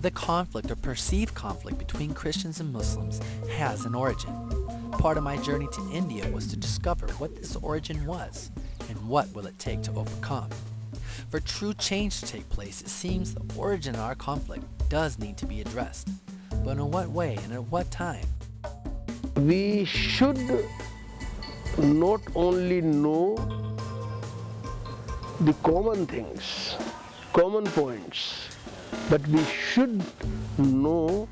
The conflict or perceived conflict between Christians and Muslims has an origin. Part of my journey to India was to discover what this origin was and what will it take to overcome. For true change to take place, it seems the origin of our conflict does need to be addressed. But in what way and at what time? We should not only know the common things, common points, but we should know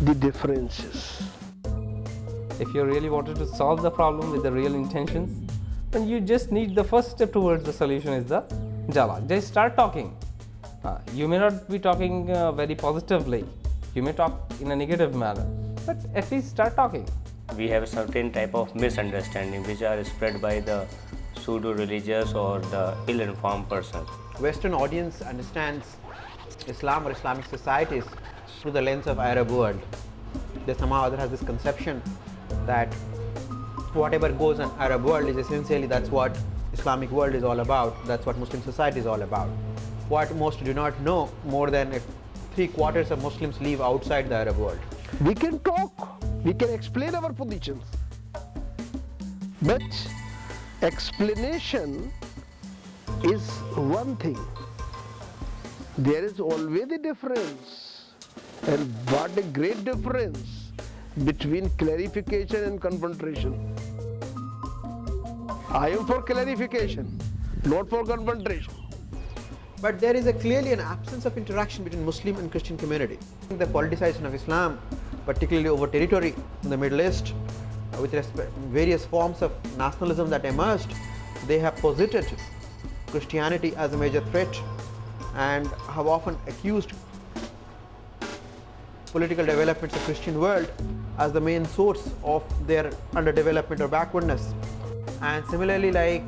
the differences. If you really wanted to solve the problem with the real intentions, then you just need the first step towards the solution is the dialogue. Just start talking. You may not be talking very positively. You may talk in a negative manner, but at least start talking. We have a certain type of misunderstanding which are spread by the pseudo-religious or the ill-informed person. Western audience understands Islam or Islamic societies through the lens of Arab world. They somehow or other has this conception that whatever goes on Arab world is essentially that's what Islamic world is all about, that's what Muslim society is all about. What most do not know, more than 3/4 of Muslims live outside the Arab world. We can talk, we can explain our positions, but explanation is one thing. There is always a difference, and what a great difference between clarification and confrontation. I am for clarification, not for confrontation. But there is clearly an absence of interaction between Muslim and Christian community. The politicization of Islam, particularly over territory in the Middle East, with various forms of nationalism that emerged, they have posited Christianity as a major threat and have often accused political developments of Christian world as the main source of their underdevelopment or backwardness. And similarly, like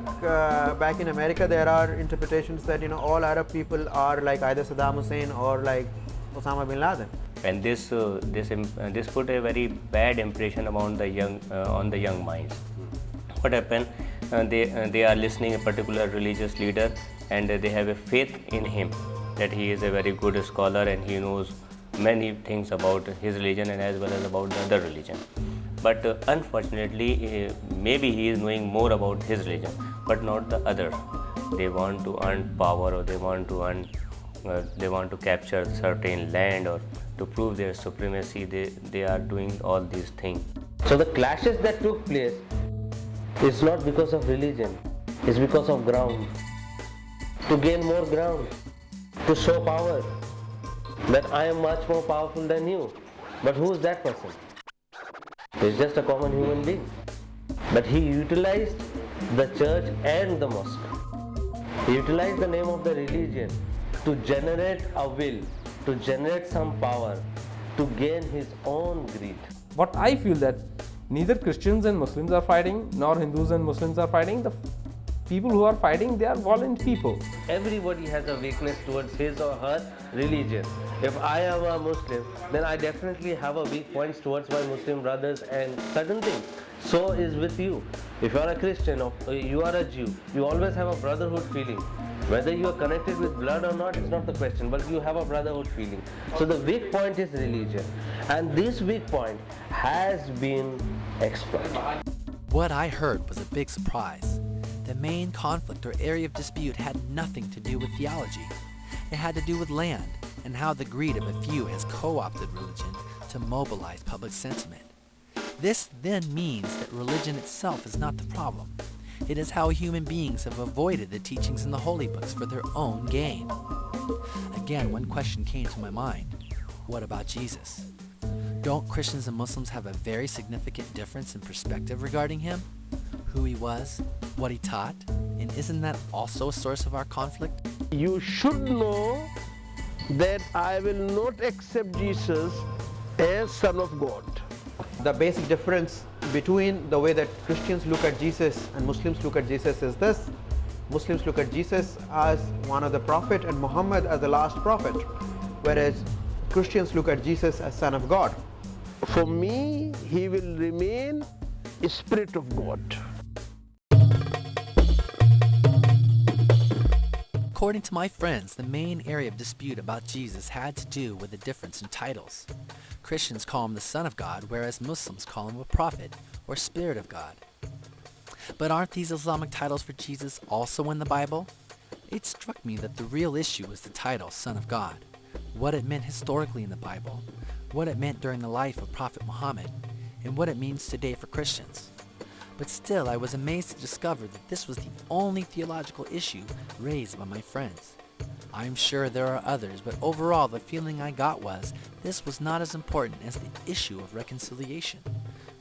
back in America, there are interpretations that all Arab people are like either Saddam Hussein or like Osama bin Laden. And this put a very bad impression on the young minds. What happened? They are listening a particular religious leader, and they have a faith in him that he is a very good scholar and he knows many things about his religion and as well as about the other religion. But unfortunately, maybe he is knowing more about his religion, but not the other. They want to earn power, or they want to capture certain land, or to prove their supremacy. They are doing all these things. So the clashes that took place is not because of religion, it's because of ground. To gain more ground, to show power, that I am much more powerful than you. But who is that person? He's just a common human being. But he utilized the church and the mosque. He utilized the name of the religion to generate a will, to generate some power, to gain his own greed. What I feel that neither Christians and Muslims are fighting, nor Hindus and Muslims are fighting. The people who are fighting, they are violent people. Everybody has a weakness towards his or her religion. If I am a Muslim, then I definitely have a weak points towards my Muslim brothers and certain things. So is with you. If you are a Christian or you are a Jew, you always have a brotherhood feeling. Whether you are connected with blood or not is not the question, but you have a brotherhood feeling. So the weak point is religion, and this weak point has been exploited. What I heard was a big surprise. The main conflict or area of dispute had nothing to do with theology. It had to do with land and how the greed of a few has co-opted religion to mobilize public sentiment. This then means that religion itself is not the problem. It is how human beings have avoided the teachings in the holy books for their own gain. Again, one question came to my mind. What about Jesus? Don't Christians and Muslims have a very significant difference in perspective regarding him? Who he was, what he taught, and isn't that also a source of our conflict? You should know that I will not accept Jesus as Son of God. The basic difference between the way that Christians look at Jesus and Muslims look at Jesus is this. Muslims look at Jesus as one of the prophet and Muhammad as the last prophet, whereas Christians look at Jesus as Son of God. For me, he will remain a Spirit of God. According to my friends, the main area of dispute about Jesus had to do with the difference in titles. Christians call him the Son of God, whereas Muslims call him a prophet or Spirit of God. But aren't these Islamic titles for Jesus also in the Bible? It struck me that the real issue was the title Son of God, what it meant historically in the Bible, what it meant during the life of Prophet Muhammad, and what it means today for Christians. But still, I was amazed to discover that this was the only theological issue raised by my friends. I'm sure there are others, but overall the feeling I got was this was not as important as the issue of reconciliation.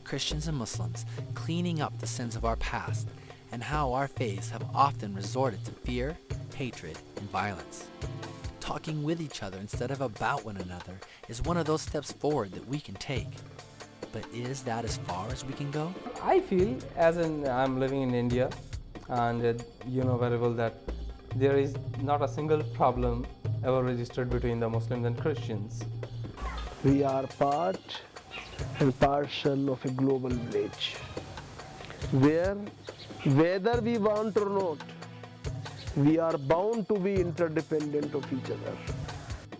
Christians and Muslims cleaning up the sins of our past, and how our faiths have often resorted to fear, hatred, and violence. Talking with each other instead of about one another is one of those steps forward that we can take. But is that as far as we can go? I feel, as in I'm living in India, and you know very well that there is not a single problem ever registered between the Muslims and Christians. We are part and parcel of a global village where, whether we want or not, we are bound to be interdependent of each other.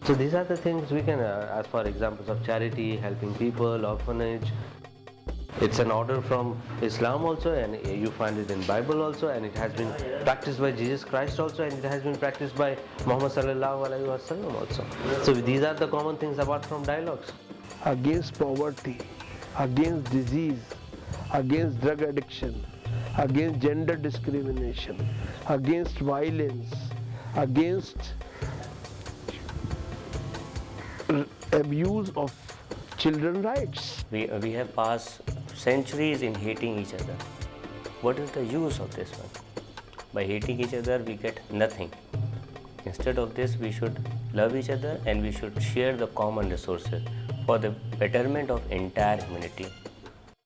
So these are the things we can, as for examples of charity, helping people, orphanage. It's an order from Islam also, and you find it in Bible also, and it has been practiced by Jesus Christ also, and it has been practiced by Muhammad sallallahu alaihi wasallam also. So these are the common things apart from dialogues. Against poverty, against disease, against drug addiction, against gender discrimination, against violence, against abuse of children's rights. We have passed centuries in hating each other. What is the use of this one? By hating each other, we get nothing. Instead of this, we should love each other and we should share the common resources for the betterment of entire humanity.